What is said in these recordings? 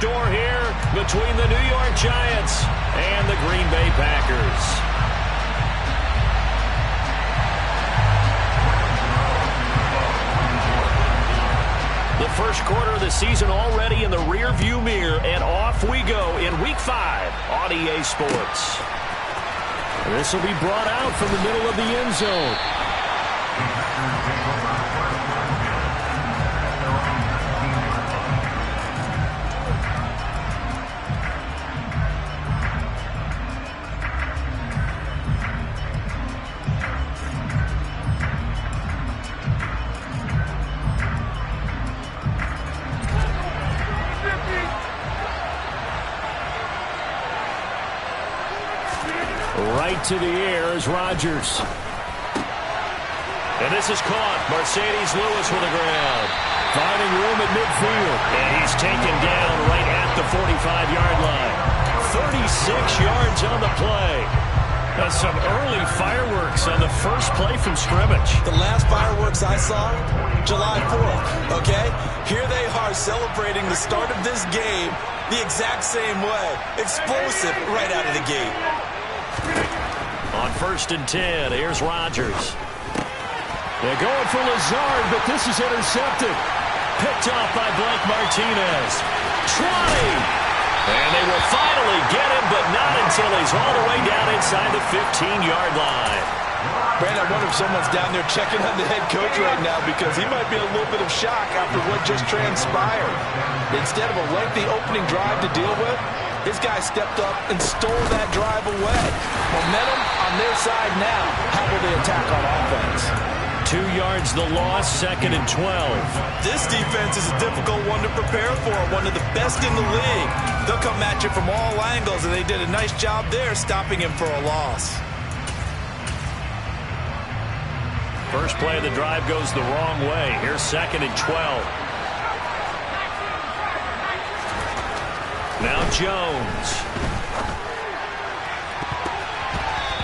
store here between the New York Giants and the Green Bay Packers. The first quarter of the season already in the rearview mirror, and off we go in Week 5 on EA Sports. This will be brought out from the middle of the end zone. Right to the air is Rodgers. And this is caught. Mercedes Lewis with the ground. Finding room at midfield. And he's taken down right at the 45-yard line. 36 yards on the play. That's some early fireworks on the first play from scrimmage. The last fireworks I saw, July 4th, okay? Here they are celebrating the start of this game the exact same way. Explosive right out of the gate. On 1st and 10, here's Rodgers. They're going for Lazard, but this is intercepted. Picked off by Blake Martinez. 20! And they will finally get him, but not until he's all the way down inside the 15-yard line. Brandon, I wonder if someone's down there checking on the head coach right now, because he might be in a little bit of shock after what just transpired. Instead of a lengthy opening drive to deal with, this guy stepped up and stole that drive away. Momentum on their side now. How will they attack on offense? 2 yards the loss, 2nd and 12. This defense is a difficult one to prepare for, one of the best in the league. They'll come at you from all angles, and they did a nice job there stopping him for a loss. First play of the drive goes the wrong way. Here's 2nd and 12. Now Jones.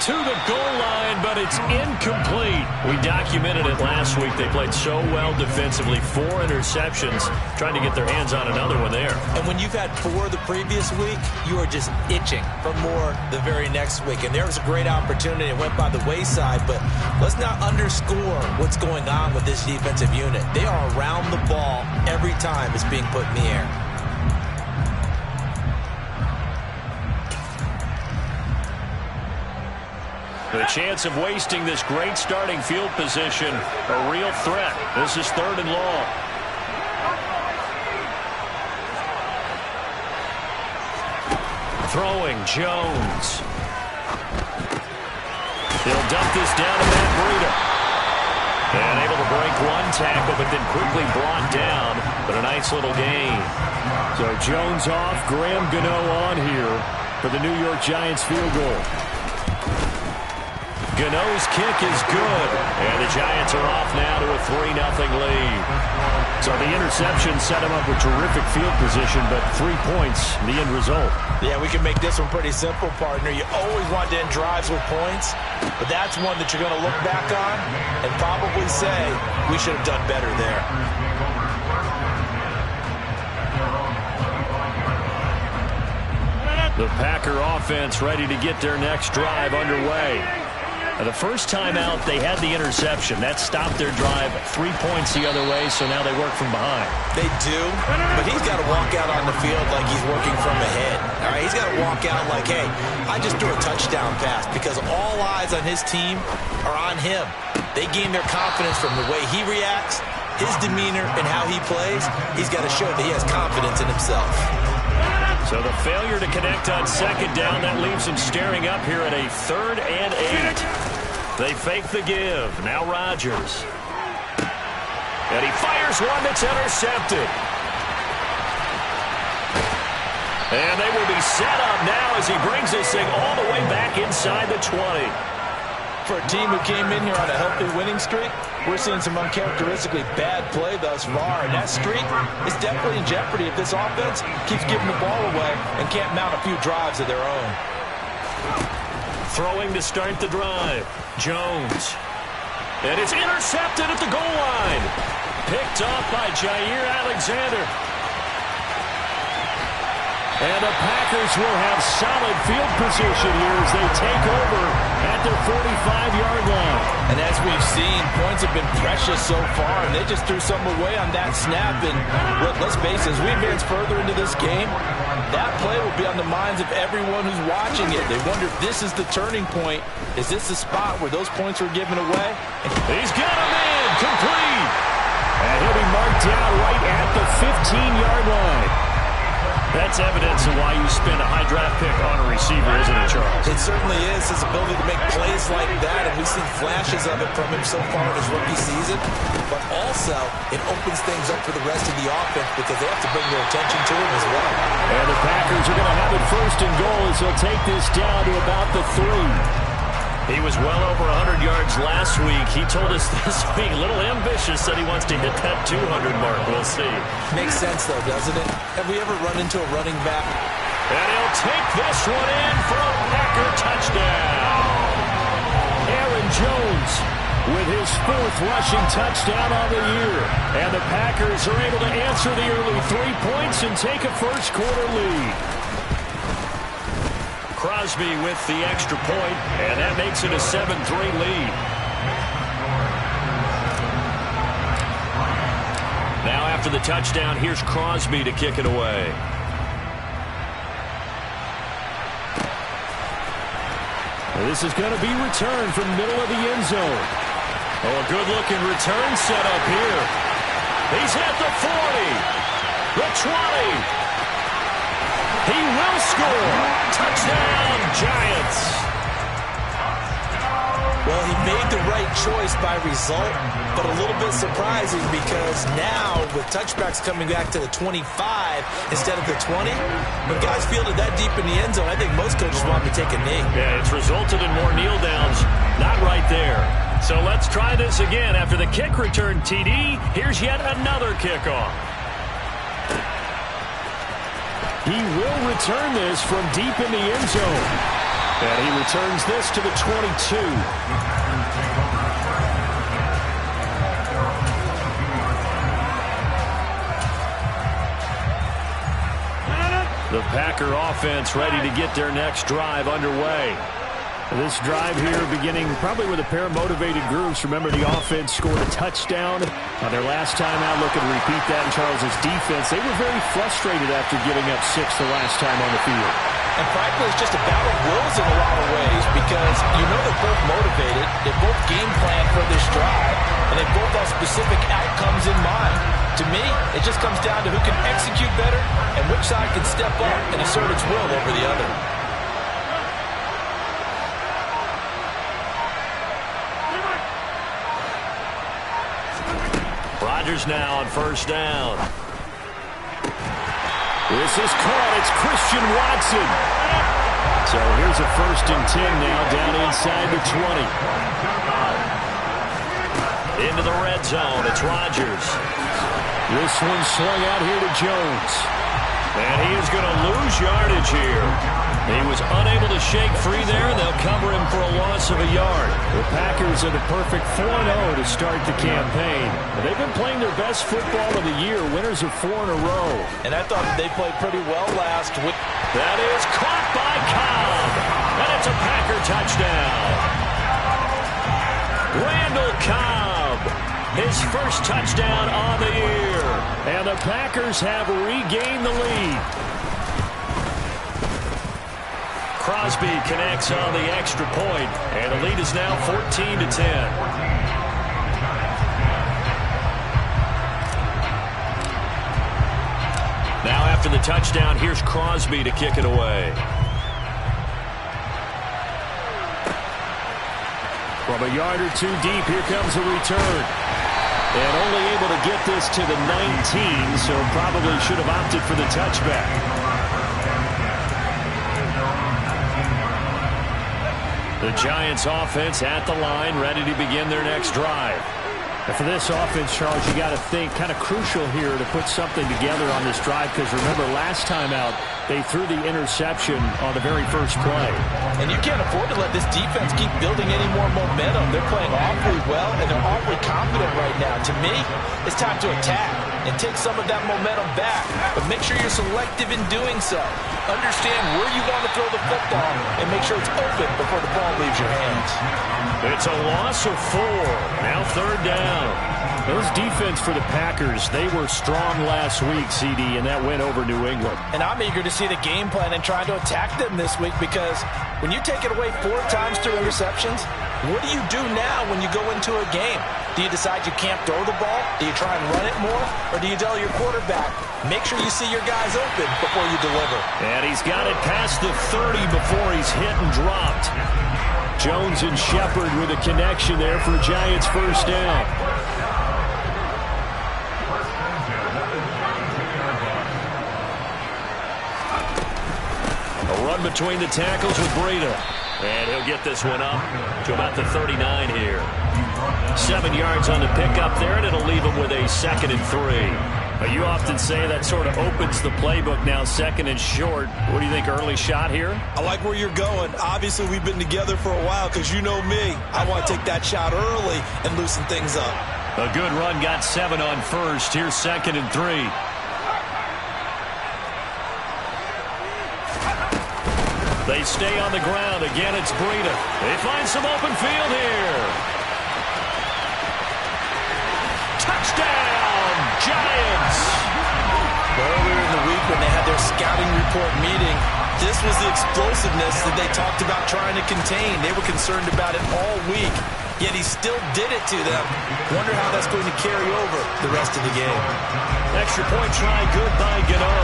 To the goal line, but it's incomplete. We documented it last week. They played so well defensively. 4 interceptions, trying to get their hands on another one there. And when you've had 4 the previous week, you are just itching for more the very next week. And there was a great opportunity. It went by the wayside, but let's not underscore what's going on with this defensive unit. They are around the ball every time it's being put in the air. The chance of wasting this great starting field position, a real threat. This is 3rd and long. Throwing, Jones. He'll dump this down to Matt Breida. And able to break one tackle, but then quickly brought down. But a nice little gain. So Jones off, Graham Gano on here for the New York Giants field goal. Gano's kick is good, and the Giants are off now to a 3-0 lead. So the interception set him up with terrific field position, but 3 points, the end result. Yeah, we can make this one pretty simple, partner. You always want to end drives with points, but that's one that you're going to look back on and probably say, we should have done better there. The Packer offense ready to get their next drive underway. The first time out, they had the interception. That stopped their drive 3 points the other way, so now they work from behind. They do, but he's got to walk out on the field like he's working from ahead. All right, he's got to walk out like, hey, I just threw a touchdown pass, because all eyes on his team are on him. They gain their confidence from the way he reacts, his demeanor, and how he plays. He's got to show that he has confidence in himself. So the failure to connect on 2nd down, that leaves them staring up here at a 3rd and 8. They fake the give. Now Rodgers. And he fires one that's intercepted. And they will be set up now as he brings this thing all the way back inside the 20. For a team who came in here on a healthy winning streak, we're seeing some uncharacteristically bad play thus far. And that streak is definitely in jeopardy if this offense keeps giving the ball away and can't mount a few drives of their own. Throwing to start the drive. Jones. And it's intercepted at the goal line. Picked off by Jair Alexander. And the Packers will have solid field position here as they take over at their 45-yard line. And as we've seen, points have been precious so far, and they just threw some away on that snap. And let's face it, as we advance further into this game, that play will be on the minds of everyone who's watching it. They wonder if this is the turning point. Is this the spot where those points were given away? He's got him in, complete. And he'll be marked down right at the 15-yard line. That's evidence of why you spend a high draft pick on a receiver, isn't it, Charles? It certainly is, his ability to make plays like that, and we've seen flashes of it from him so far in his rookie season. But also, it opens things up for the rest of the offense because they have to bring their attention to him as well. And the Packers are going to have it first and goal as they'll take this down to about the 3. He was well over 100 yards last week. He told us this week, a little ambitious, said he wants to hit that 200 mark. We'll see. Makes sense, though, doesn't it? Have we ever run into a running back? And he'll take this one in for a Packer touchdown. Aaron Jones with his 4th rushing touchdown on the year. And the Packers are able to answer the early 3 points and take a first-quarter lead. Crosby with the extra point, and that makes it a 7-3 lead. Now after the touchdown, here's Crosby to kick it away. This is going to be returned from the middle of the end zone. Oh, a good-looking return set up here. He's at the 40, the 20. He will score. Touchdown, Giants. Well, he made the right choice by result, but a little bit surprising because now with touchbacks coming back to the 25 instead of the 20, when guys fielded that deep in the end zone, I think most coaches want to take a knee. Yeah, it's resulted in more kneel downs. Not right there. So let's try this again. After the kick return TD, here's yet another kickoff. He will return this from deep in the end zone. And he returns this to the 22. The Packer offense ready to get their next drive underway. This drive here beginning probably with a pair of motivated groups. Remember, the offense scored a touchdown on their last time out. Looking to repeat that in Charles's defense. They were very frustrated after giving up 6 the last time on the field. And frankly, it's just a battle of wills in a lot of ways because you know they're both motivated. They both game plan for this drive, and they both have specific outcomes in mind. To me, it just comes down to who can execute better and which side can step up and assert its will over the other. Rodgers now on first down. This is caught. It's Christian Watson. So here's a 1st and 10 now down inside the 20. Into the red zone. It's Rodgers. This one swung out here to Jones. And he is going to lose yardage here. He was unable to shake free there, and they'll cover him for a loss of a yard. The Packers are the perfect 4-0 to start the campaign. They've been playing their best football of the year. Winners of 4 in a row. And I thought they played pretty well last week. That is caught by Cobb. And it's a Packer touchdown. Randall Cobb. His first touchdown on the year. And the Packers have regained the lead. Crosby connects on the extra point, and the lead is now 14-10. Now after the touchdown, here's Crosby to kick it away. From a yard or two deep, here comes a return. And only able to get this to the 19, so probably should have opted for the touchback. The Giants offense at the line, ready to begin their next drive. And for this offense, Charles, you got to think kind of crucial here to put something together on this drive because remember last time out they threw the interception on the very first play. And you can't afford to let this defense keep building any more momentum. They're playing awfully well and they're awfully confident right now. To me, it's time to attack. and take some of that momentum back. But make sure you're selective in doing so. Understand where you want to throw the football and make sure it's open before the ball leaves your hands. It's a loss of 4. Now 3rd down. Those defense for the Packers, they were strong last week, CD, and that went over New England. And I'm eager to see the game plan and trying to attack them this week, because when you take it away 4 times through interceptions, what do you do now when you go into a game? Do you decide you can't throw the ball? Do you try and run it more? Or do you tell your quarterback, make sure you see your guys open before you deliver? And he's got it past the 30 before he's hit and dropped. Jones and Shepard with a connection there for Giants' first down. A run between the tackles with Breida. And he'll get this one up to about the 39 here. 7 yards on the pickup there, and it'll leave him with a 2nd and 3. But you often say that sort of opens the playbook now, 2nd and short. What do you think, early shot here? I like where you're going. Obviously, we've been together for a while, because you know me. I want to take that shot early and loosen things up. A good run, got 7 on first. Here's 2nd and 3. They stay on the ground. Again, it's Breida. They find some open field here. Touchdown, Giants! Earlier in the week when they had their scouting report meeting, this was the explosiveness that they talked about trying to contain. They were concerned about it all week, yet he still did it to them. Wonder how that's going to carry over the rest of the game. Extra point try good by Gano,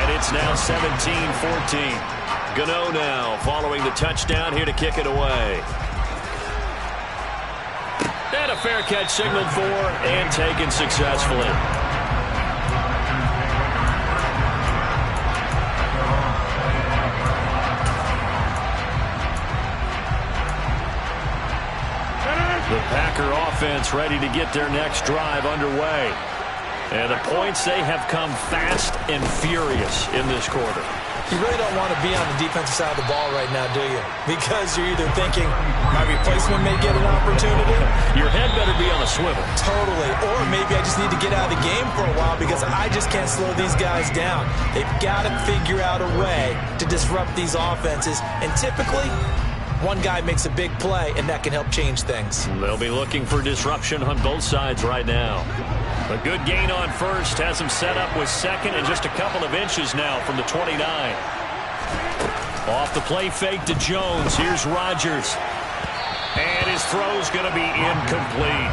and it's now 17-14. Gano now following the touchdown here to kick it away. And a fair catch signaled for and taken successfully. The Packer offense ready to get their next drive underway. And the points, they have come fast and furious in this quarter. You really don't want to be on the defensive side of the ball right now, do you? Because you're either thinking, my replacement may get an opportunity. Your head better be on a swivel. Totally. Or maybe I just need to get out of the game for a while because I just can't slow these guys down. They've got to figure out a way to disrupt these offenses. And typically, one guy makes a big play, and that can help change things. They'll be looking for disruption on both sides right now. A good gain on first has him set up with 2nd and just a couple of inches now from the 29. Off the play fake to Jones. Here's Rodgers. And his throw's going to be incomplete.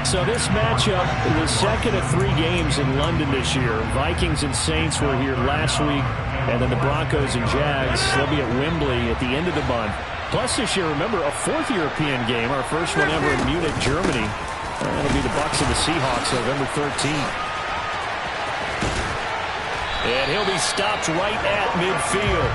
So this matchup, the second of 3 games in London this year. Vikings and Saints were here last week, and then the Broncos and Jags. They'll be at Wembley at the end of the month. Plus this year, remember, a 4th European game, our first one ever in Munich, Germany. That'll be the Bucs and the Seahawks November 13th. And he'll be stopped right at midfield.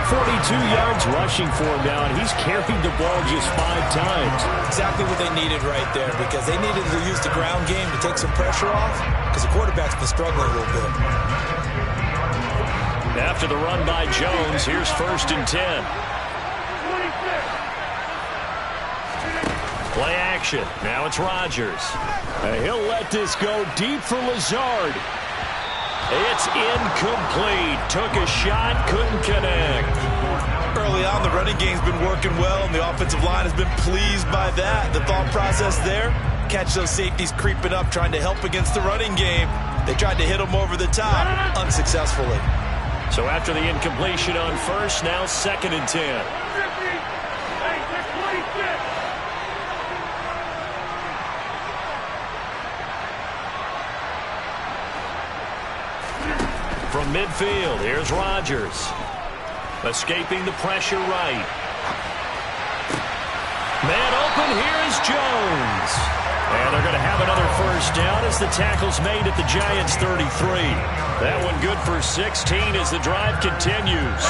42 yards rushing for him now, and he's carried the ball just 5 times. Exactly what they needed right there, because they needed to use the ground game to take some pressure off, because the quarterback's been struggling a little bit. After the run by Jones, here's 1st and 10. Play action. Now it's Rodgers. He'll let this go deep for Lazard. It's incomplete. Took a shot, couldn't connect. Early on, the running game's been working well, and the offensive line has been pleased by that. The thought process there, catch those safeties creeping up, trying to help against the running game. They tried to hit them over the top, unsuccessfully. So after the incompletion on first, now 2nd and 10. From midfield, here's Rodgers. Escaping the pressure right. Man open, here is Jones. And they're going to have another first down as the tackle's made at the Giants' 33. That one good for 16 as the drive continues.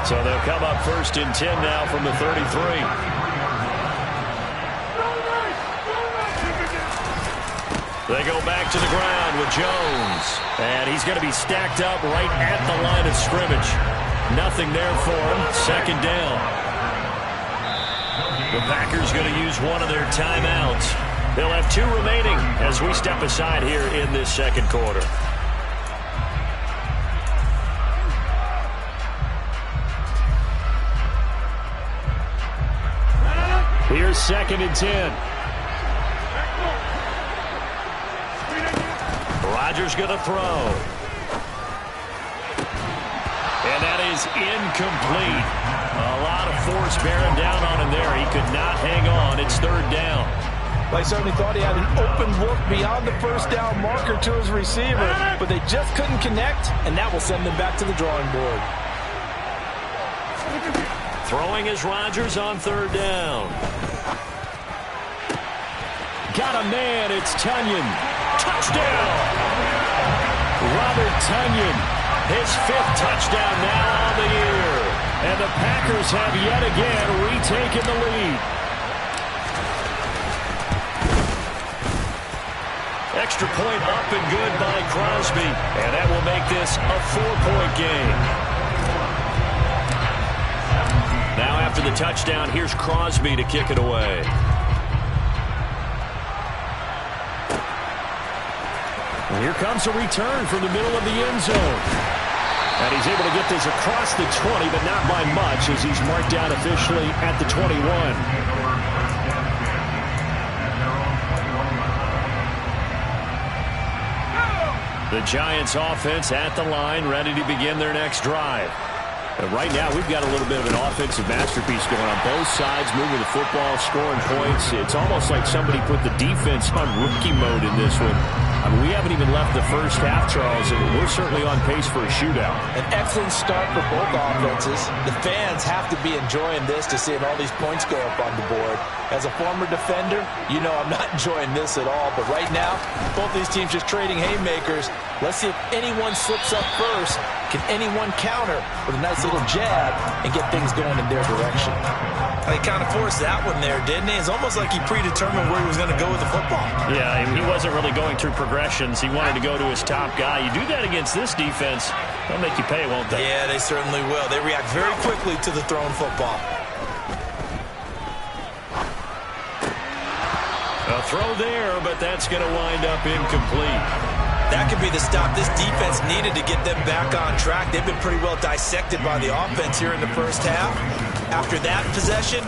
So they'll come up 1st and 10 now from the 33. They go back to the ground with Jones. And he's going to be stacked up right at the line of scrimmage. Nothing there for him. 2nd down. The Packers going to use one of their timeouts. They'll have 2 remaining as we step aside here in this second quarter. Here's 2nd and 10. Rodgers going to throw. And that is incomplete. A lot of force bearing down on him there. He could not hang on. It's 3rd down. They certainly thought he had an open look beyond the first down marker to his receiver, but they just couldn't connect, and that will send them back to the drawing board. Throwing is Rodgers on 3rd down. Got a man. It's Tonyan. Touchdown! Robert Tonyan, his 5th touchdown now on the year. And the Packers have yet again retaken the lead. Extra point up and good by Crosby. And that will make this a 4-point game. Now after the touchdown, here's Crosby to kick it away. And here comes a return from the middle of the end zone. And he's able to get this across the 20, but not by much as he's marked down officially at the 21. The Giants offense at the line, ready to begin their next drive. And right now, we've got a little bit of an offensive masterpiece going on both sides, moving the football, scoring points. It's almost like somebody put the defense on rookie mode in this one. I mean, we haven't even left the first half, Charles, and we're certainly on pace for a shootout. An excellent start for both offenses. The fans have to be enjoying this to seeing all these points go up on the board. As a former defender, you know I'm not enjoying this at all. But right now, both these teams just trading haymakers. Let's see if anyone slips up first. Can anyone counter with a nice little jab and get things going in their direction? He kind of forced that one there, didn't he? It's almost like he predetermined where he was going to go with the football. Yeah, he wasn't really going through progressions. He wanted to go to his top guy. You do that against this defense, they'll make you pay, won't they? Yeah, they certainly will. They react very quickly to the thrown football. A throw there, but that's going to wind up incomplete. That could be the stop this defense needed to get them back on track. They've been pretty well dissected by the offense here in the first half. After that possession,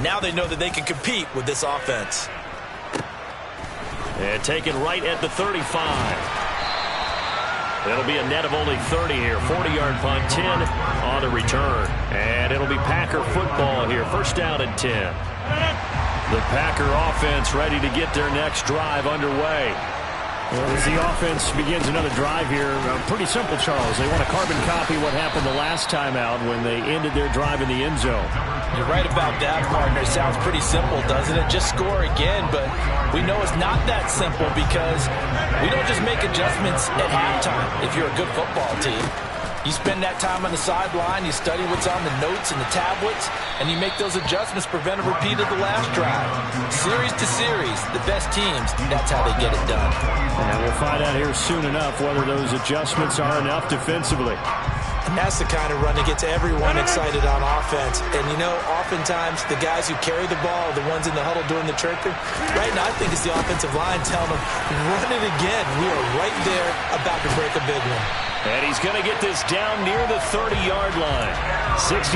now they know that they can compete with this offense. And taken right at the 35. It'll be a net of only 30 here. 40-yard punt, 10 on the return. And it'll be Packer football here. 1st down and 10. The Packer offense ready to get their next drive underway. Well, as the offense begins another drive here, pretty simple, Charles. They want to carbon copy what happened the last time out when they ended their drive in the end zone. You're right about that, partner. It sounds pretty simple, doesn't it? Just score again, but we know it's not that simple because we don't just make adjustments at halftime if you're a good football team. You spend that time on the sideline, you study what's on the notes and the tablets, and you make those adjustments, prevent a repeat of the last drive. Series to series, the best teams, that's how they get it done. And we'll find out here soon enough whether those adjustments are enough defensively. And that's the kind of run that gets everyone excited on offense. And, you know, oftentimes the guys who carry the ball are the ones in the huddle doing the chirping. Right now, I think it's the offensive line telling them, run it again. We are right there about to break a big one. And he's going to get this down near the 30-yard line. 67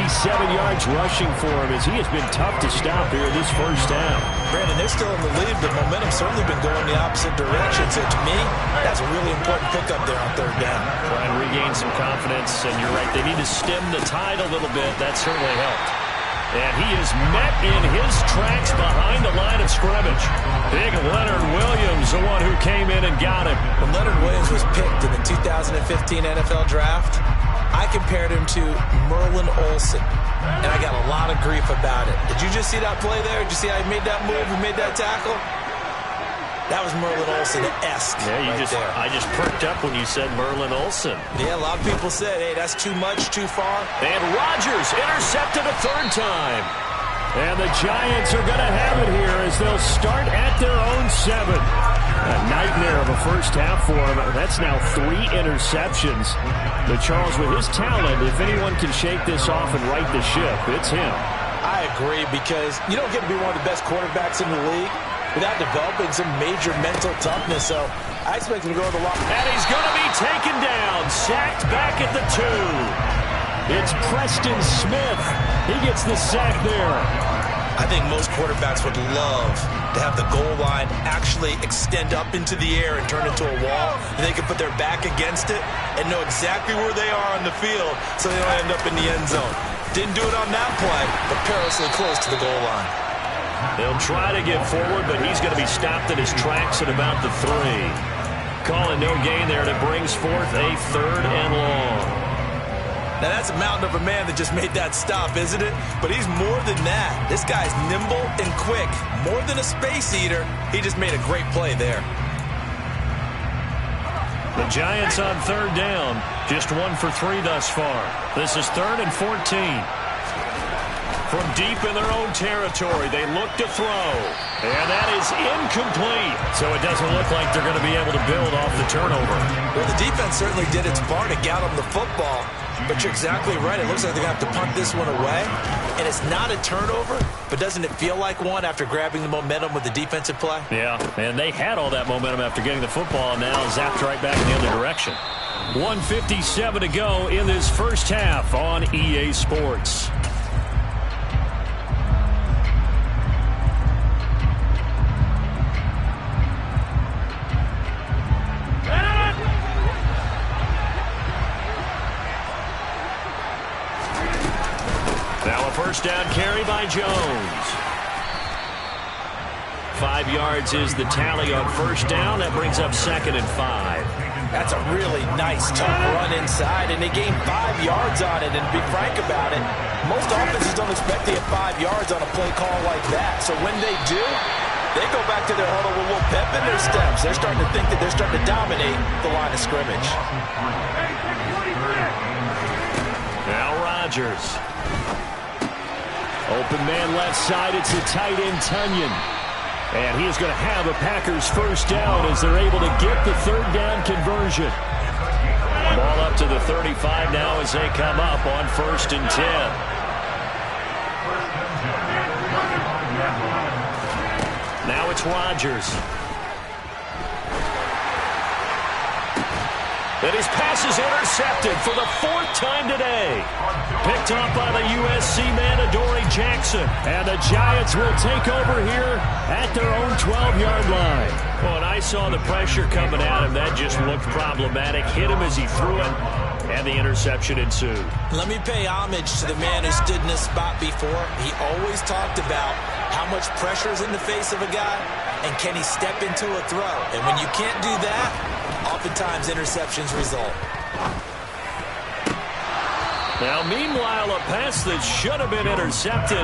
yards rushing for him as he has been tough to stop here this first down. Brandon, they're still in the lead, but momentum's certainly been going the opposite direction. So to me, that's a really important pickup there on 3rd down. Try and regain some confidence, and you're right, they need to stem the tide a little bit. That certainly helped. And he is met in his tracks behind the line of scrimmage. Big Leonard Williams, the one who came in and got him. When Leonard Williams was picked in the 2015 NFL Draft, I compared him to Merlin Olsen, and I got a lot of grief about it. Did you just see that play there? Did you see how he made that move and made that tackle? That was Merlin Olsen-esque. Yeah, there. I just perked up when you said Merlin Olsen. Yeah, a lot of people said, hey, that's too much, too far. And Rodgers intercepted a 3rd time. And the Giants are going to have it here as they'll start at their own 7. A nightmare of a first half for him. That's now 3 interceptions. But Charles, with his talent, if anyone can shake this off and right the ship, it's him. I agree, because you don't get to be one of the best quarterbacks in the league without developing some major mental toughness. So I expect him to go to the line. And he's going to be taken down, sacked back at the 2. It's Preston Smith. He gets the sack there. I think most quarterbacks would love to have the goal line actually extend up into the air and turn into a wall, and they can put their back against it and know exactly where they are on the field so they don't end up in the end zone. Didn't do it on that play, but perilously close to the goal line. They'll try to get forward, but he's going to be stopped in his tracks at about the 3. Calling no gain there, and it brings forth a 3rd and long. Now, that's a mountain of a man that just made that stop, isn't it? But he's more than that. This guy's nimble and quick. More than a space eater. He just made a great play there. The Giants on 3rd down. Just 1 for 3 thus far. This is 3rd and 14. From deep in their own territory, they look to throw. And that is incomplete. So it doesn't look like they're going to be able to build off the turnover. Well, the defense certainly did its part to get them the football. But you're exactly right. It looks like they're going to have to punt this one away. And it's not a turnover, but doesn't it feel like one after grabbing the momentum with the defensive play? Yeah, and they had all that momentum after getting the football, and now zapped right back in the other direction. 1:57 to go in this first half on EA Sports. Now a first down carry by Jones. 5 yards is the tally on first down. That brings up 2nd and 5. That's a really nice, tough run inside, and they gained 5 yards on it. And to be frank about it, most offenses don't expect to get 5 yards on a play call like that. So when they do, they go back to their huddle with a little pep in their steps. They're starting to think that they're starting to dominate the line of scrimmage. Now Rodgers. Open man left side. It's a tight end, Tunyon. And he is going to have a Packers first down as they're able to get the 3rd down conversion. Ball up to the 35 now as they come up on 1st and 10. Now it's Rodgers. And his pass is intercepted for the 4th time today. Picked off by the USC man, Adoree Jackson. And the Giants will take over here at their own 12-yard line. Well, and I saw the pressure coming at him. That just looked problematic. Hit him as he threw it, and the interception ensued. Let me pay homage to the man who stood in this spot before. He always talked about how much pressure is in the face of a guy, and can he step into a throw. And when you can't do that, oftentimes interceptions result. Now, meanwhile, a pass that should have been intercepted,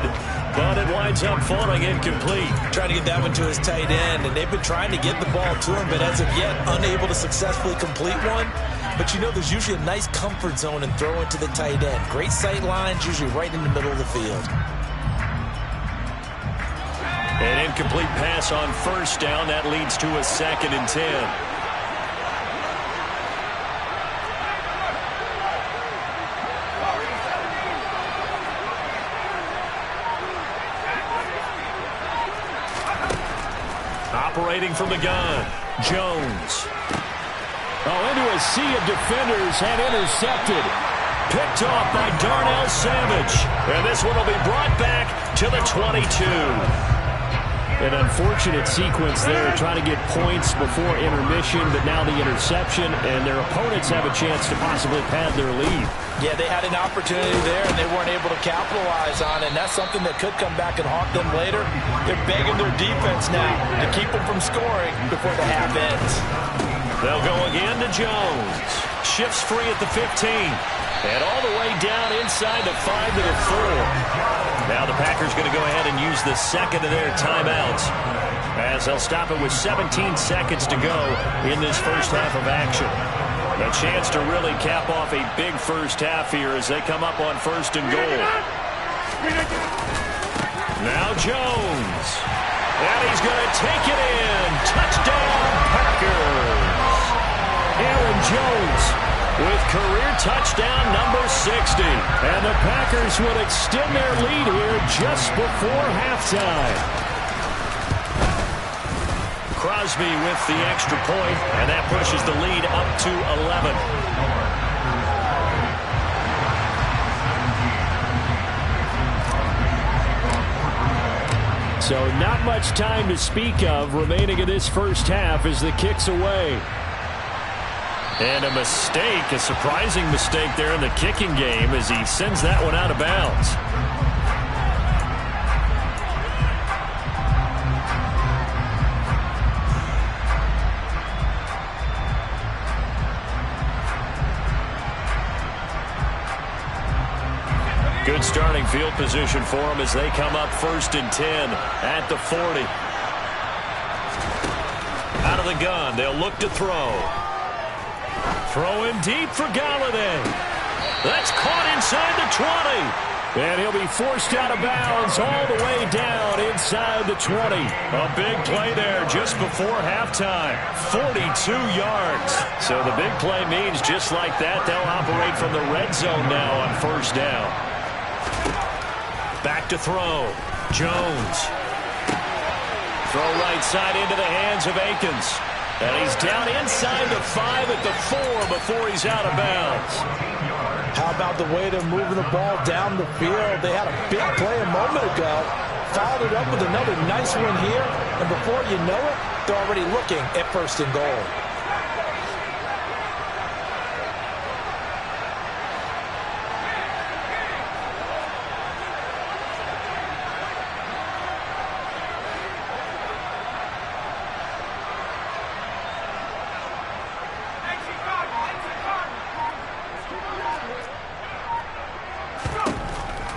but it winds up falling incomplete. Trying to get that one to his tight end, and they've been trying to get the ball to him, but as of yet, unable to successfully complete one. But you know there's usually a nice comfort zone and throw into the tight end. Great sight lines, usually right in the middle of the field. An incomplete pass on first down. That leads to a 2nd and 10. Operating from the gun, Jones. Into a sea of defenders and intercepted. Picked off by Darnell Savage. And this one will be brought back to the 22. An unfortunate sequence there, trying to get points before intermission, but now the interception, and their opponents have a chance to possibly pad their lead. Yeah, they had an opportunity there, and they weren't able to capitalize on it, and that's something that could come back and haunt them later. They're begging their defense now to keep them from scoring before the half ends. They'll go again to Jones. Shifts free at the 15. And all the way down inside the 5 to the 4. Now the Packers going to go ahead and use the 2nd of their timeouts, as they'll stop it with 17 seconds to go in this first half of action. A chance to really cap off a big first half here as they come up on 1st and goal. Now Jones. And he's going to take it in. Touchdown, Packers. Aaron Jones with career touchdown number 60. And the Packers would extend their lead here just before halftime. Crosby with the extra point, and that pushes the lead up to 11. So not much time to speak of remaining in this first half as the kick's away. And a mistake, a surprising mistake there in the kicking game as he sends that one out of bounds. Good starting field position for them as they come up 1st and 10 at the 40. Out of the gun, they'll look to throw. Throwing deep for Galladay. That's caught inside the 20. And he'll be forced out of bounds all the way down inside the 20. A big play there just before halftime. 42 yards. So the big play means just like that, they'll operate from the red zone now on 1st down. Back to throw. Jones. Throw right side into the hands of Akins. And he's down inside the 5 at the 4 before he's out of bounds. How about the way they're moving the ball down the field? They had a big play a moment ago. Followed it up with another nice one here. And before you know it, they're already looking at 1st and goal.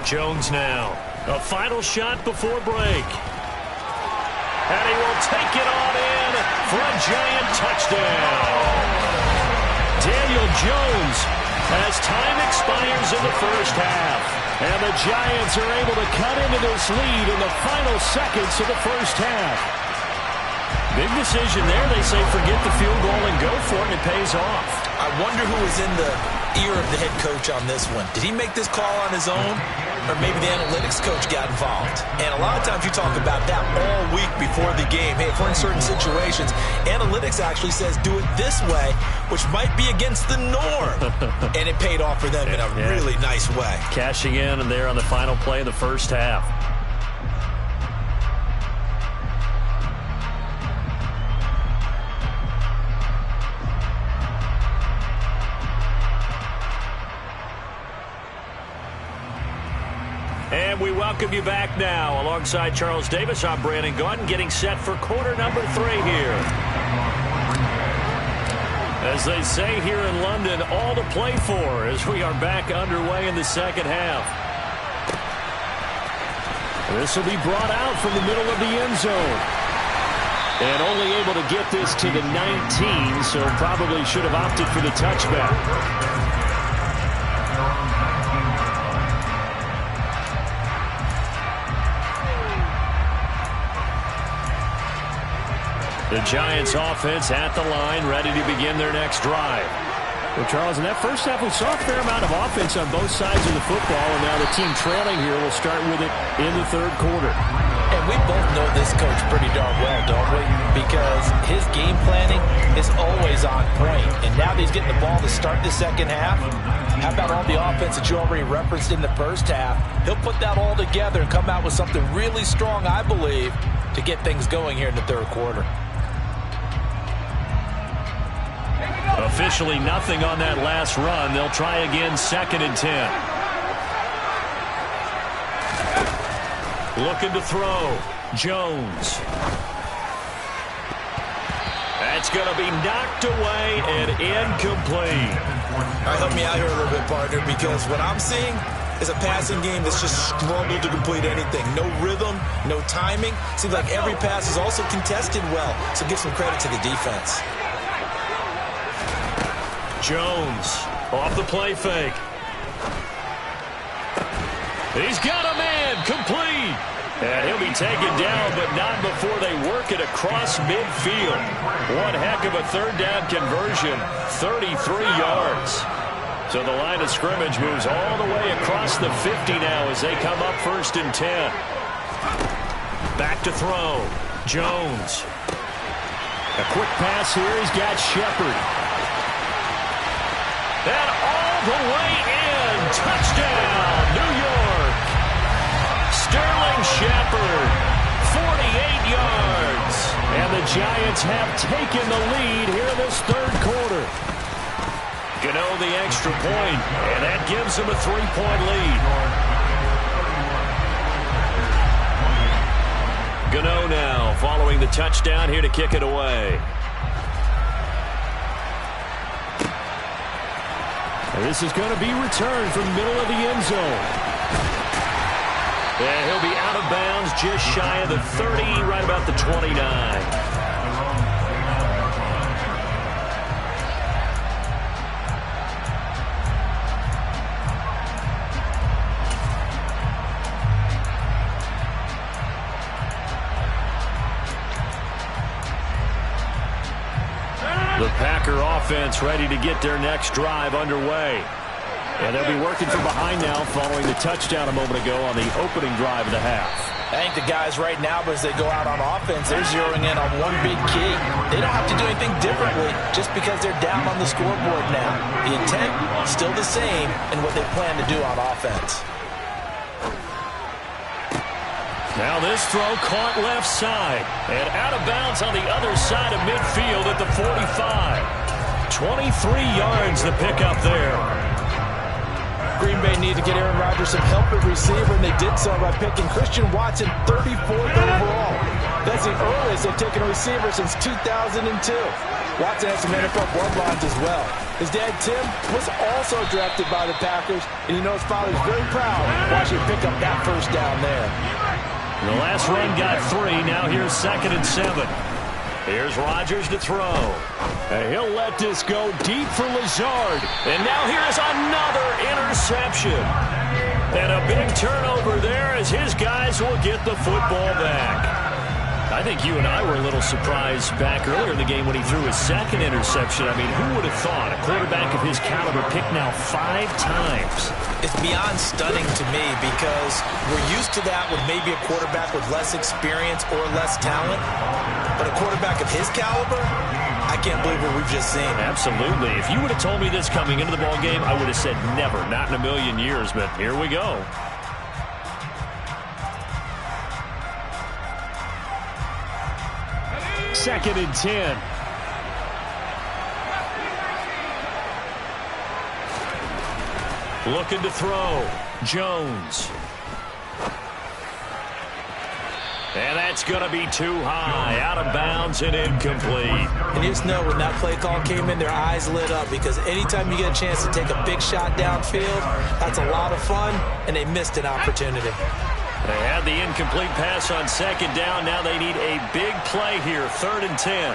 Jones now. A final shot before break. And he will take it on in for a giant touchdown. Daniel Jones as time expires in the first half. And the Giants are able to cut into this lead in the final seconds of the first half. Big decision there. They say forget the field goal and go for it, and it pays off. I wonder who was in the ear of the head coach on this one. Did he make this call on his own? Or maybe the analytics coach got involved. And a lot of times you talk about that all week before the game. Hey, if we're in certain situations, analytics actually says do it this way, which might be against the norm. And it paid off for them in a really nice way. Cashing in and there on the final play of the first half. And we welcome you back now. Alongside Charles Davis, I'm Brandon Gaudin, getting set for quarter number 3 here. As they say here in London, all to play for as we are back underway in the second half. This will be brought out from the middle of the end zone. And only able to get this to the 19, so probably should have opted for the touchback. The Giants offense at the line, ready to begin their next drive. Well, Charles, in that first half, we saw a fair amount of offense on both sides of the football, and now the team trailing here will start with it in the third quarter. And we both know this coach pretty darn well, don't we? Because his game planning is always on point. And now that he's getting the ball to start the second half, how about all the offense that you already referenced in the first half? He'll put that all together and come out with something really strong, I believe, to get things going here in the third quarter. Officially nothing on that last run. They'll try again, 2nd and 10. Looking to throw. Jones. That's going to be knocked away and incomplete. All right, help me out here a little bit, partner, because what I'm seeing is a passing game that's just struggled to complete anything. No rhythm, no timing. Seems like every pass is also contested well, so give some credit to the defense. Jones off the play fake. He's got a man, complete. And he'll be taken down, but not before they work it across midfield. One heck of a third down conversion, 33 yards. So the line of scrimmage moves all the way across the 50 now as they come up 1st and 10. Back to throw. Jones. A quick pass here. He's got Shepard. And all the way in. Touchdown, New York. Sterling Shepard, 48 yards. And the Giants have taken the lead here in this third quarter. Gano the extra point, and that gives them a 3-point lead. Gano now following the touchdown here to kick it away. And this is going to be returned from the middle of the end zone. And he'll be out of bounds just shy of the 30, right about the 29. The Packer offense ready to get their next drive underway. And they'll be working from behind now following the touchdown a moment ago on the opening drive of the half. I think the guys right now, as they go out on offense, they're zeroing in on one big key. They don't have to do anything differently just because they're down on the scoreboard now. The intent still the same in what they plan to do on offense. Now this throw caught left side and out of bounds on the other side of midfield at the 45. 23 yards the pickup there. Green Bay needed to get Aaron Rodgers some help at receiver, and they did so by picking Christian Watson 34th overall. That's the earliest they've taken a receiver since 2002. Watson has some NFL bloodlines as well. His dad, Tim, was also drafted by the Packers, and you know his father's very proud watching him pick up that first down there. The last run got 3. Now here's 2nd and 7. Here's Rodgers to throw. And he'll let this go deep for Lazard. And now here's another interception. And a big turnover there as his guys will get the football back. I think you and I were a little surprised back earlier in the game when he threw his 2nd interception. I mean, who would have thought a quarterback of his caliber picked now 5 times? It's beyond stunning to me because we're used to that with maybe a quarterback with less experience or less talent. But a quarterback of his caliber, I can't believe what we've just seen. Absolutely. If you would have told me this coming into the ballgame, I would have said never, not in a million years. But here we go. Second and 10. Looking to throw. Jones. And that's going to be too high. Out of bounds and incomplete. And you just know when that play call came in, their eyes lit up because anytime you get a chance to take a big shot downfield, that's a lot of fun, and they missed an opportunity. They had the incomplete pass on 2nd down. Now they need a big play here. 3rd and 10.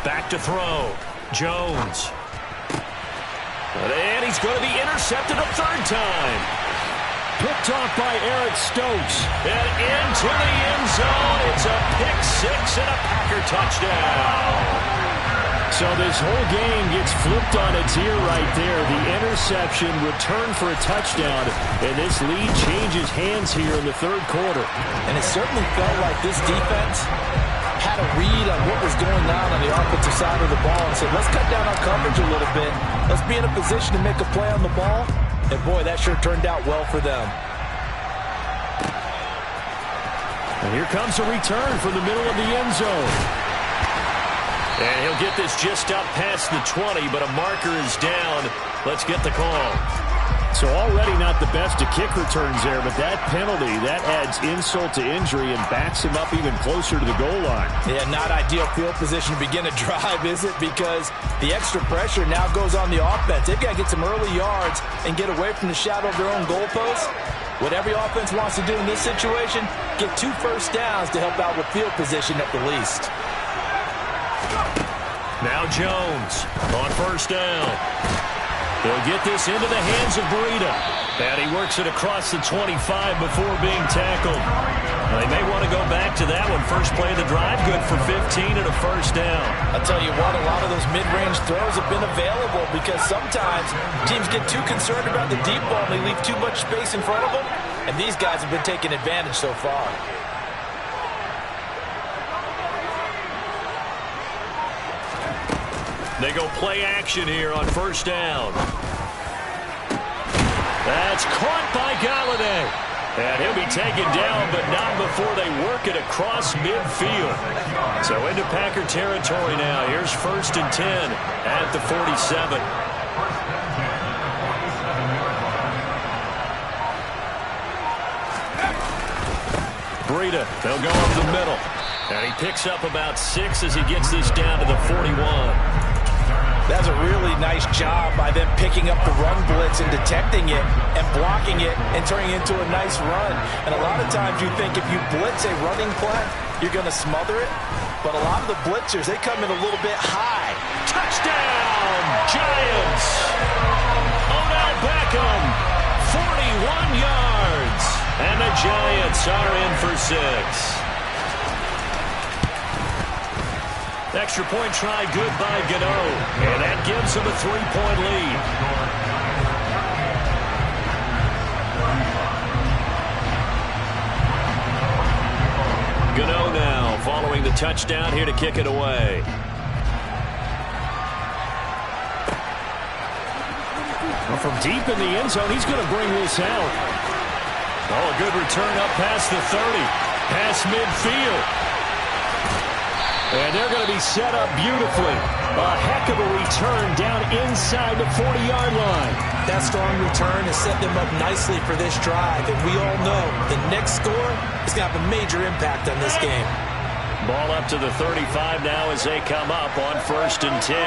Back to throw. Jones. And he's going to be intercepted a 3rd time. Picked off by Eric Stokes. And into the end zone. It's a pick 6 and a Packer touchdown. So this whole game gets flipped on its ear right there. The interception, return for a touchdown, and this lead changes hands here in the 3rd quarter. And it certainly felt like this defense had a read on what was going on the offensive side of the ball and said, let's cut down on coverage a little bit. Let's be in a position to make a play on the ball. And, boy, that sure turned out well for them. And here comes a return from the middle of the end zone. And he'll get this just up past the 20, but a marker is down. Let's get the call. So already not the best of kick returns there, but that penalty, that adds insult to injury and backs him up even closer to the goal line. Yeah, not ideal field position to begin a drive, is it? Because the extra pressure now goes on the offense. They've got to get some early yards and get away from the shadow of their own goalposts. What every offense wants to do in this situation, get 2 first downs to help out with field position at the least. Now Jones on 1st down. They'll get this into the hands of Breida. And he works it across the 25 before being tackled. They may want to go back to that one. First play of the drive, good for 15 and a 1st down. I'll tell you what, a lot of those mid-range throws have been available because sometimes teams get too concerned about the deep ball and they leave too much space in front of them. And these guys have been taking advantage so far. They go play action here on first down. That's caught by Golladay. And he'll be taken down, but not before they work it across midfield. So into Packer territory now. Here's 1st and 10 at the 47. Breida, they'll go up the middle. And he picks up about 6 as he gets this down to the 41. That's a really nice job by them picking up the run blitz and detecting it and blocking it and turning it into a nice run. And a lot of times you think if you blitz a running play, you're going to smother it. But a lot of the blitzers, they come in a little bit high. Touchdown, Giants! Odell Beckham, 41 yards. And the Giants are in for 6. Extra point try good by Gano. And that gives him a 3-point lead. Gano now following the touchdown here to kick it away. Well, from deep in the end zone, he's going to bring this out. Oh, a good return up past the 30. Past midfield. And they're going to be set up beautifully. A heck of a return down inside the 40-yard line. That strong return has set them up nicely for this drive. And we all know the next score is going to have a major impact on this game. Ball up to the 35 now as they come up on 1st and 10.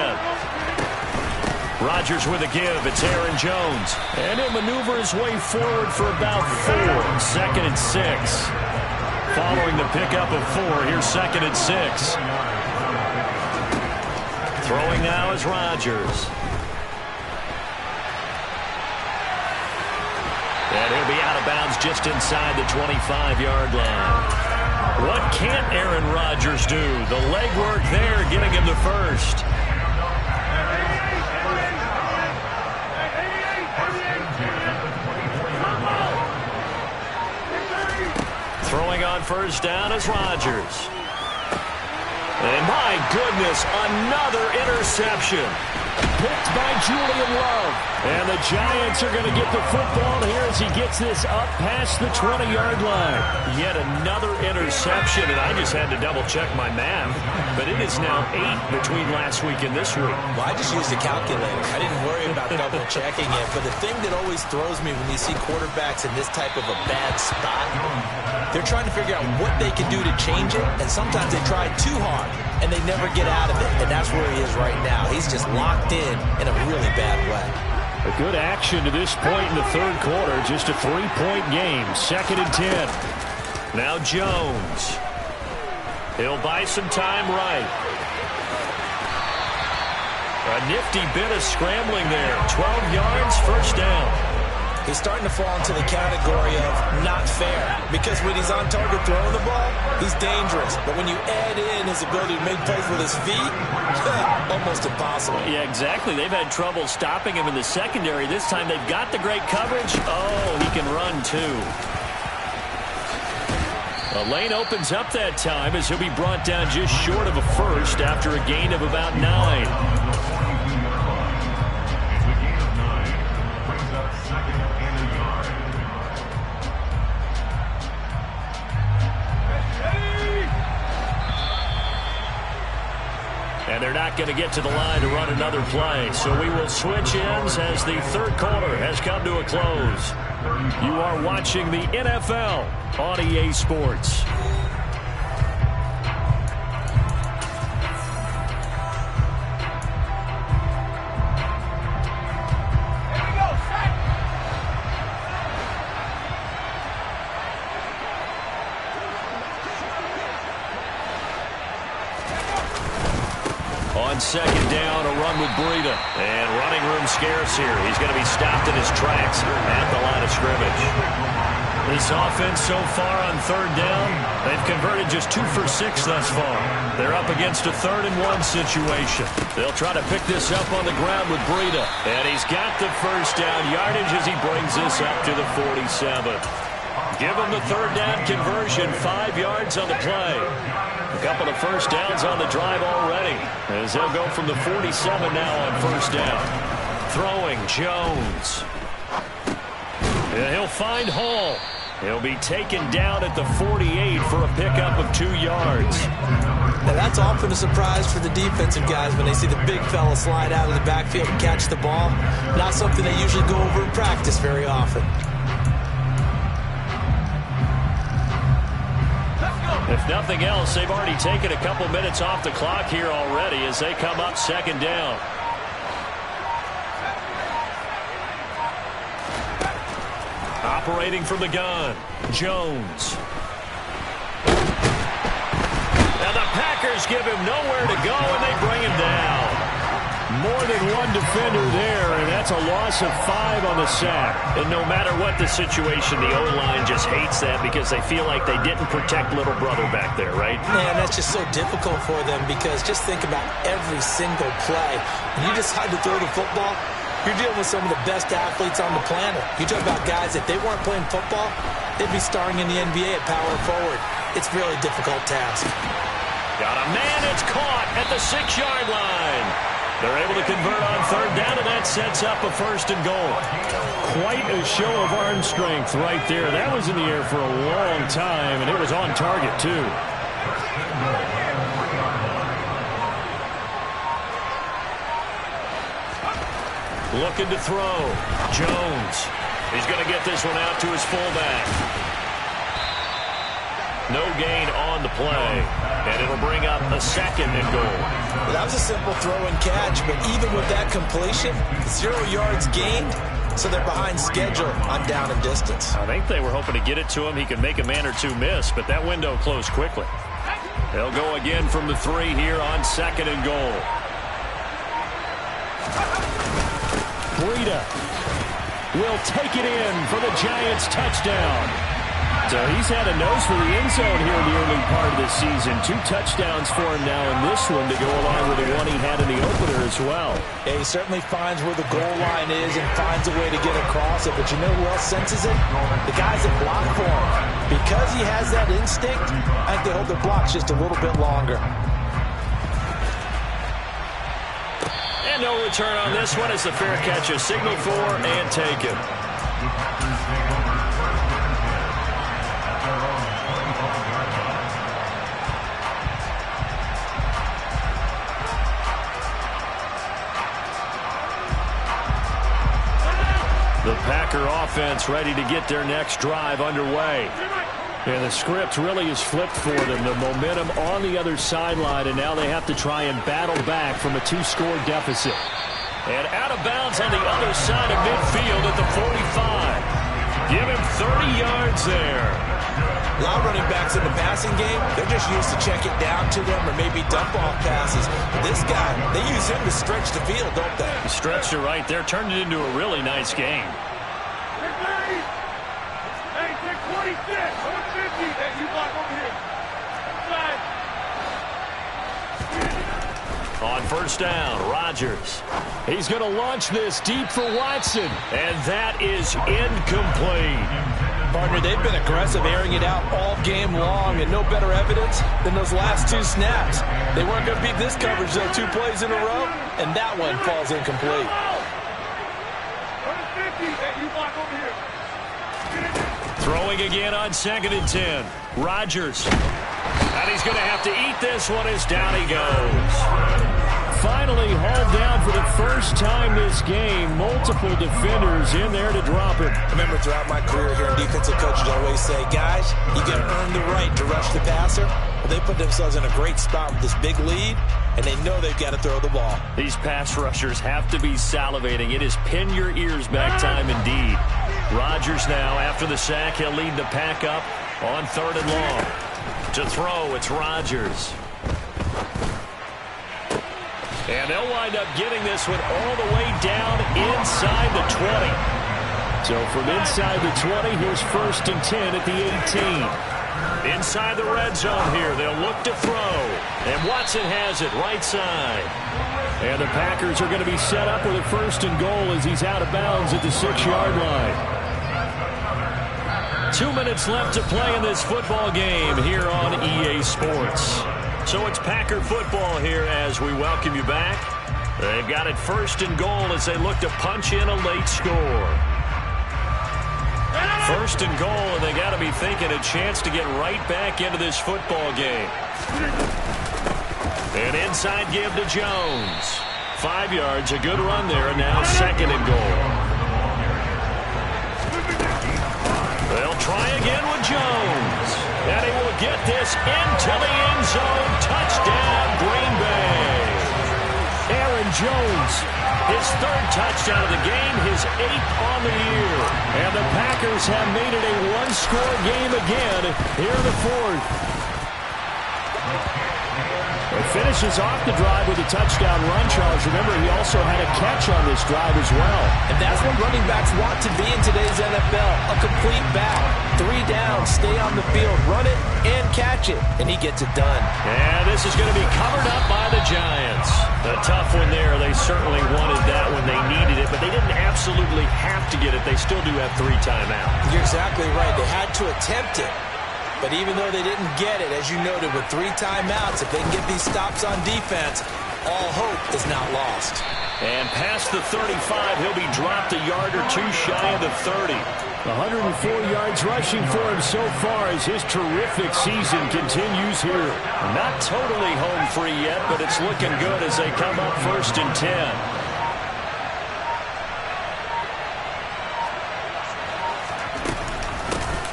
Rodgers with a give. It's Aaron Jones. And he'll maneuver his way forward for about 4. 2nd and 6. Following the pickup of 4, here's 2nd and 6. Throwing now is Rodgers. And he'll be out of bounds just inside the 25-yard line. What can't Aaron Rodgers do? The legwork there getting him the first. Throwing on first down is Rodgers. And my goodness, another interception. Picked by Julian Love. And the Giants are going to get the football here as he gets this up past the 20-yard line. Yet another interception, and I just had to double-check my math. But it is now 8 between last week and this week. Well, I just used a calculator. I didn't worry about double-checking it. But the thing that always throws me when you see quarterbacks in this type of a bad spot, they're trying to figure out what they can do to change it. And sometimes they try too hard, and they never get out of it. And that's where he is right now. He's just locked in a really bad way. A good action to this point in the third quarter. Just a 3-point game. 2nd and 10. Now Jones. He'll buy some time right. A nifty bit of scrambling there. 12 yards, first down. He's starting to fall into the category of not fair. Because when he's on target throwing the ball, he's dangerous. But when you add in his ability to make plays with his feet, almost impossible. Yeah, exactly. They've had trouble stopping him in the secondary. This time they've got the great coverage. Oh, he can run too. A lane opens up that time as he'll be brought down just short of a first after a gain of about 9. And they're not going to get to the line to run another play. So we will switch ends as the third quarter has come to a close. You are watching the NFL on EA Sports. On second down, a run with Breida. And running room scarce here. He's going to be stopped in his tracks at the line of scrimmage. This offense so far on third down, they've converted just 2 for 6 thus far. They're up against a 3rd and 1 situation. They'll try to pick this up on the ground with Breida. And he's got the first down yardage as he brings this up to the 47. Give him the third down conversion, 5 yards on the play. A couple of first downs on the drive already, as they'll go from the 47 now on first down. Throwing Jones. And he'll find Hall. He'll be taken down at the 48 for a pickup of 2 yards. Now that's often a surprise for the defensive guys when they see the big fella slide out of the backfield and catch the ball. Not something they usually go over in practice very often. If nothing else, they've already taken a couple minutes off the clock here already as they come up second down. Operating from the gun, Jones. Now the Packers give him nowhere to go, and they bring him down. More than one defender there, and that's a loss of 5 on the sack. And no matter what the situation, the O-line just hates that because they feel like they didn't protect little brother back there, right? Man, that's just so difficult for them because just think about every single play. When you decide to throw the football, you're dealing with some of the best athletes on the planet. You talk about guys, if they weren't playing football, they'd be starring in the NBA at power forward. It's a really difficult task. Got a man, it's caught at the 6-yard line. They're able to convert on third down, and that sets up a first and goal. Quite a show of arm strength right there. That was in the air for a long time, and it was on target, too. Looking to throw. Jones. He's going to get this one out to his fullback. No gain on the play. And it'll bring up a second and goal. Well, that was a simple throw and catch, but even with that completion, 0 yards gained, so they're behind schedule on down and distance. I think they were hoping to get it to him. He could make a man or two miss, but that window closed quickly. They'll go again from the 3 here on second and goal. Breida will take it in for the Giants touchdown. So he's had a nose for the end zone here in the early part of the season. 2 touchdowns for him now in this one to go along with the one he had in the opener as well. Yeah, he certainly finds where the goal line is and finds a way to get across it. But you know who else senses it? The guys that block for him. Because he has that instinct, I think they hold their blocks just a little bit longer. And no return on this one as the fair catch is signaled for and taken. The Packer offense ready to get their next drive underway. And the script really is flipped for them. The momentum on the other sideline, and now they have to try and battle back from a 2-score deficit. And out of bounds on the other side of midfield at the 45. Give him 30 yards there. A lot of running backs in the passing game, they're just used to check it down to them or maybe dump off passes. But this guy, they use him to stretch the field, don't they? Stretched it right there, turned it into a really nice game. Hey, 26, 150, that you block over here. On first down, Rodgers. He's going to launch this deep for Watson, and that is incomplete. Partner, they've been aggressive, airing it out all game long, and no better evidence than those last 2 snaps. They weren't going to beat this coverage, though, 2 plays in a row, and that one falls incomplete. 150, that you block over here. Throwing again on 2nd and 10. Rodgers. And he's going to have to eat this one as down he goes. Finally hauled down for the first time this game. Multiple defenders in there to drop him. Remember, throughout my career here in defensive coaches always say, guys, you got to earn the right to rush the passer. Well, they put themselves in a great spot with this big lead, and they know they've got to throw the ball. These pass rushers have to be salivating. It is pin your ears back time indeed. Rodgers now, after the sack, he'll lead the pack up on 3rd and long. To throw, it's Rodgers. And they'll wind up getting this one all the way down inside the 20. So from inside the 20, here's 1st and 10 at the 18. Inside the red zone here, they'll look to throw. And Watson has it right side. And the Packers are going to be set up with a 1st and goal as he's out of bounds at the 6-yard line. 2 minutes left to play in this football game here on EA Sports. So it's Packer football here as we welcome you back. They've got it 1st and goal as they look to punch in a late score. 1st and goal, and they got to be thinking a chance to get right back into this football game. An inside give to Jones. 5 yards, a good run there, and now 2nd and goal. They'll try again with Jones. And he will get this into the end zone. Touchdown, Green Bay. Aaron Jones, his 3rd touchdown of the game, his 8th on the year. And the Packers have made it a one-score game again here in the 4th. He finishes off the drive with a touchdown run, Charles. Remember, he also had a catch on this drive as well. And that's what running backs want to be in today's NFL. A complete back. 3 down, stay on the field, run it, and catch it. And he gets it done. And this is going to be covered up by the Giants. A tough one there. They certainly wanted that when they needed it, but they didn't absolutely have to get it. They still do have 3 timeouts. You're exactly right. They had to attempt it. But even though they didn't get it, as you noted, with 3 timeouts, if they can get these stops on defense, all hope is not lost. And past the 35, he'll be dropped a yard or 2 shy of the 30. 104 yards rushing for him so far as his terrific season continues here. Not totally home free yet, but it's looking good as they come up 1st and 10.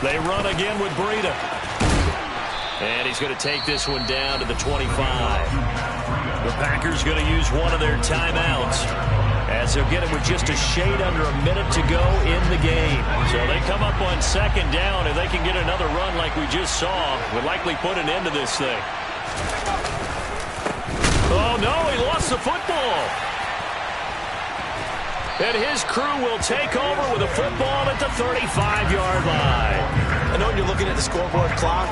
They run again with Breida. And he's going to take this one down to the 25. The Packers going to use one of their timeouts as they'll get it with just a shade under a minute to go in the game. So they come up on 2nd down. If they can get another run like we just saw, would likely put an end to this thing. Oh, no, he lost the football. And his crew will take over with a football at the 35-yard line. I know when you're looking at the scoreboard clock,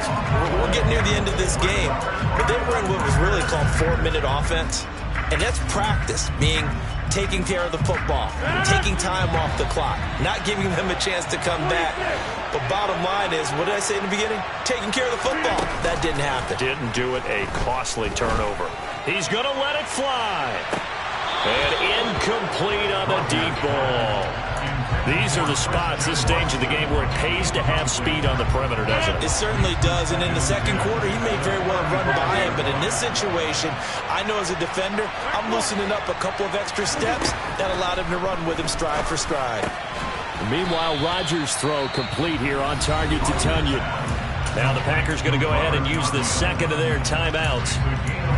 we're getting near the end of this game, but they were in what was really called 4-minute offense. And that's practice, meaning taking care of the football, taking time off the clock, not giving them a chance to come back. But bottom line is, what did I say in the beginning? Taking care of the football. That didn't happen. Didn't do it, a costly turnover. He's going to let it fly. And incomplete on the deep ball. These are the spots, this stage of the game, where it pays to have speed on the perimeter, doesn't it? It certainly does, and in the 2nd quarter, he may very well run by him, but in this situation, I know as a defender, I'm loosening up a couple of extra steps that allowed him to run with him stride for stride. Meanwhile, Rodgers' throw complete here on target to Tunyon. Now the Packers going to go ahead and use the 2nd of their timeouts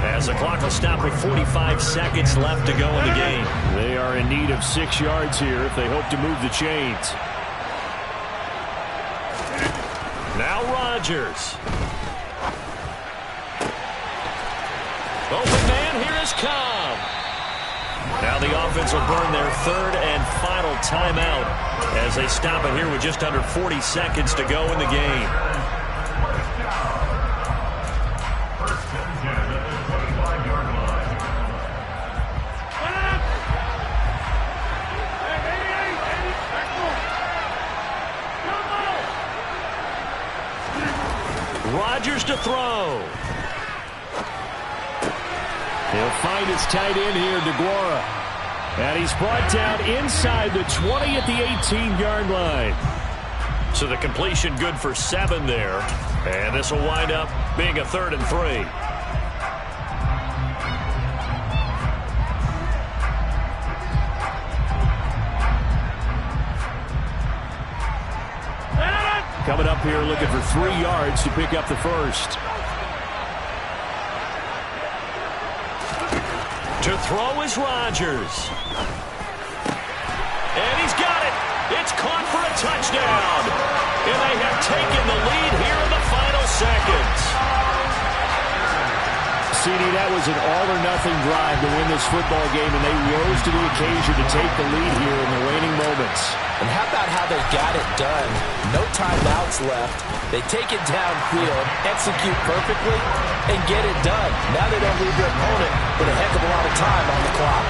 as the clock will stop with 45 seconds left to go in the game. They are in need of 6 yards here if they hope to move the chains. Now Rodgers. Open man, here is Cobb. Now the offense will burn their 3rd and final timeout as they stop it here with just under 40 seconds to go in the game. Rodgers to throw. He'll find his tight end here, DeGuara. And he's brought down inside the 20 at the 18-yard line. So the completion good for 7 there. And this will wind up being a 3rd and 3. Coming up here looking for 3 yards to pick up the 1st. To throw is Rodgers. And he's got it. It's caught for a touchdown. And they have taken the lead here in the final seconds. CD, that was an all-or-nothing drive to win this football game, and they rose to the occasion to take the lead here in the waning moments. And how about how they got it done? No timeouts left. They take it downfield, execute perfectly, and get it done. Now they don't leave their opponent with a heck of a lot of time on the clock.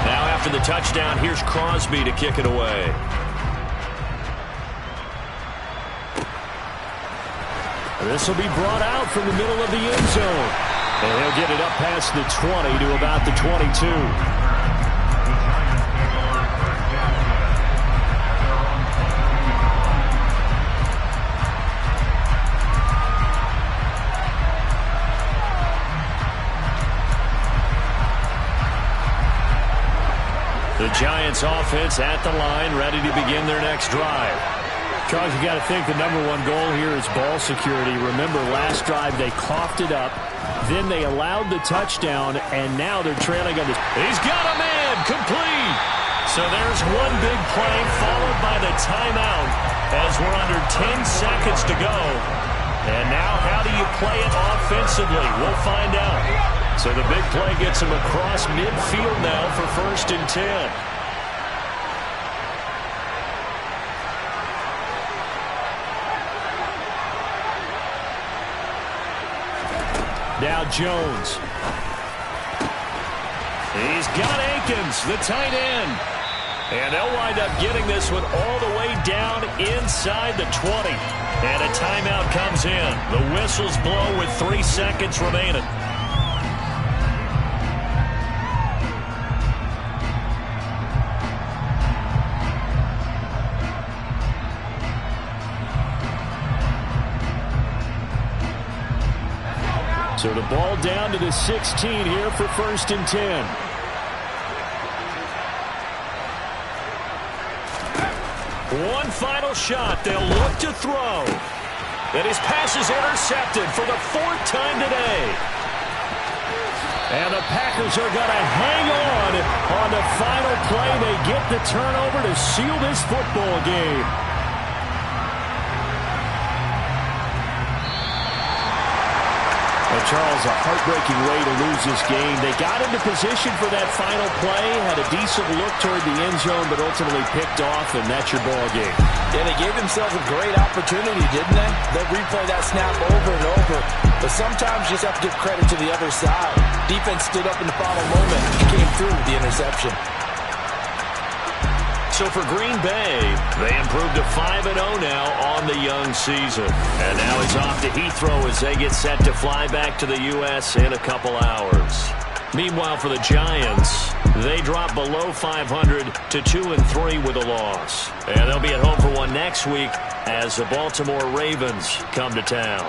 Now after the touchdown, here's Crosby to kick it away. This will be brought out from the middle of the end zone. And he'll get it up past the 20 to about the 22. The Giants offense at the line, ready to begin their next drive. Charles, you got to think the #1 goal here is ball security. Remember, last drive they coughed it up, then they allowed the touchdown, and now they're trailing on this. He's got a man, complete. So there's one big play followed by the timeout as we're under 10 seconds to go. And now how do you play it offensively? We'll find out. So the big play gets him across midfield now for 1st and 10. Now Jones. He's got Akins, the tight end. And they'll wind up getting this one all the way down inside the 20. And a timeout comes in. The whistles blow with 3 seconds remaining. So the ball down to the 16 here for 1st and 10. One final shot. They'll look to throw. And his pass is intercepted for the 4th time today. And the Packers are going to hang on the final play. They get the turnover to seal this football game. Charles, a heartbreaking way to lose this game. They got into position for that final play, had a decent look toward the end zone, but ultimately picked off, and that's your ball game. Yeah, they gave themselves a great opportunity, didn't they? They'll replay that snap over and over. But sometimes you just have to give credit to the other side. Defense stood up in the final moment and came through with the interception. So for Green Bay, they improved to 5-0 now on the young season. And now he's off to Heathrow as they get set to fly back to the U.S. in a couple hours. Meanwhile, for the Giants, they drop below 500 to 2-3 with a loss. And they'll be at home for one next week as the Baltimore Ravens come to town.